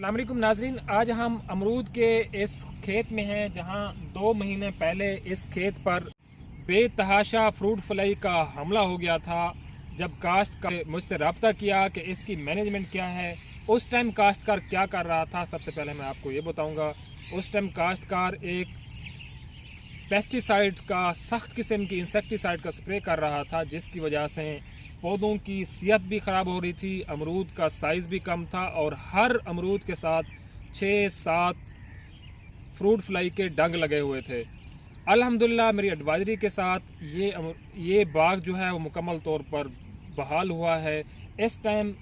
अस्सलाम वालेकुम नाजरीन, आज हम अमरूद के इस खेत में हैं जहां 2 महीने पहले इस खेत पर बेतहाशा फ्रूट फ्लाई का हमला हो गया था। जब काश्तकार मुझसे रब्ता किया कि इसकी मैनेजमेंट क्या है, उस टाइम काश्तकार क्या कर रहा था, सबसे पहले मैं आपको ये बताऊंगा। उस टाइम काश्तकार एक पेस्टिसाइड का, सख्त किस्म की इंसेक्टिसाइड का स्प्रे कर रहा था, जिसकी वजह से पौधों की सेहत भी ख़राब हो रही थी, अमरूद का साइज़ भी कम था और हर अमरूद के साथ 6-7 फ्रूट फ्लाई के डंग लगे हुए थे। अल्हम्दुलिल्लाह मेरी एडवाइजरी के साथ ये बाग जो है वो मुकम्मल तौर पर बहाल हुआ है। इस टाइम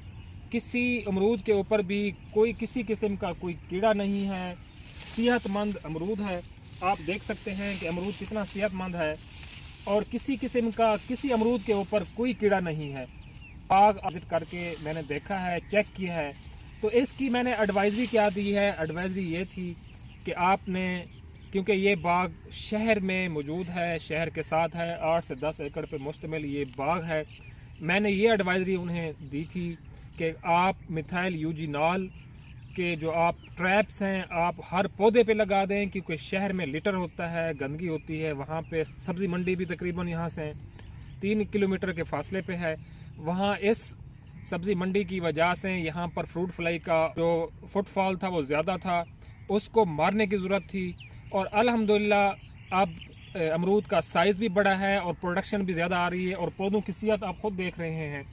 किसी अमरूद के ऊपर भी कोई किसी किस्म का कोई कीड़ा नहीं है, सेहतमंद अमरूद है। आप देख सकते हैं कि अमरूद कितना सेहतमंद है और किसी किस्म का किसी अमरूद के ऊपर कोई कीड़ा नहीं है। बाग विजिट करके मैंने देखा है, चेक किया है, तो इसकी मैंने एडवाइजरी क्या दी है। एडवाइजरी ये थी कि आपने, क्योंकि ये बाग शहर में मौजूद है, शहर के साथ है, 8 से 10 एकड़ पे मुश्तमिल ये बाग है, मैंने ये एडवाइजरी उन्हें दी थी कि आप मिथाइल यूजिनॉल के जो आप ट्रैप्स हैं आप हर पौधे पे लगा दें, क्योंकि शहर में लिटर होता है, गंदगी होती है। वहाँ पे सब्ज़ी मंडी भी तकरीबन यहाँ से 3 किलोमीटर के फासले पे है। वहाँ इस सब्ज़ी मंडी की वजह से यहाँ पर फ्रूट फ्लाई का जो फुटफॉल था वो ज़्यादा था, उसको मारने की ज़रूरत थी। और अल्हम्दुलिल्लाह अब अमरूद का साइज़ भी बड़ा है और प्रोडक्शन भी ज़्यादा आ रही है और पौधों की सेहत आप खुद देख रहे हैं,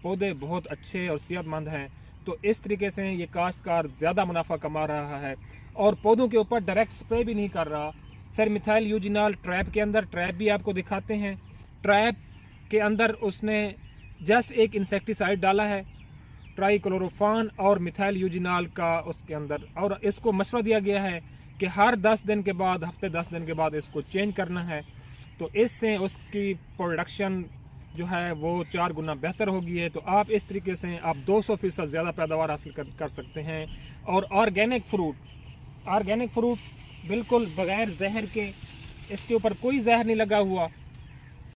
पौधे बहुत अच्छे और सेहतमंद हैं। तो इस तरीके से ये काश्तकार ज़्यादा मुनाफा कमा रहा है और पौधों के ऊपर डायरेक्ट स्प्रे भी नहीं कर रहा। सर मिथाइल यूजिनॉल ट्रैप के अंदर, ट्रैप भी आपको दिखाते हैं, ट्रैप के अंदर उसने जस्ट एक इंसेक्टिसाइड डाला है, ट्राइक्लोरोफान और मिथाइल यूजिनॉल का उसके अंदर, और इसको मशवरा दिया गया है कि हर 10 दिन के बाद, हफ्ते 10 दिन के बाद इसको चेंज करना है। तो इससे उसकी प्रोडक्शन जो है वो 4 गुना बेहतर होगी है। तो आप इस तरीके से आप 200% ज़्यादा पैदावार हासिल कर सकते हैं। और ऑर्गेनिक फ्रूट बिल्कुल बगैर जहर के, इसके ऊपर कोई जहर नहीं लगा हुआ,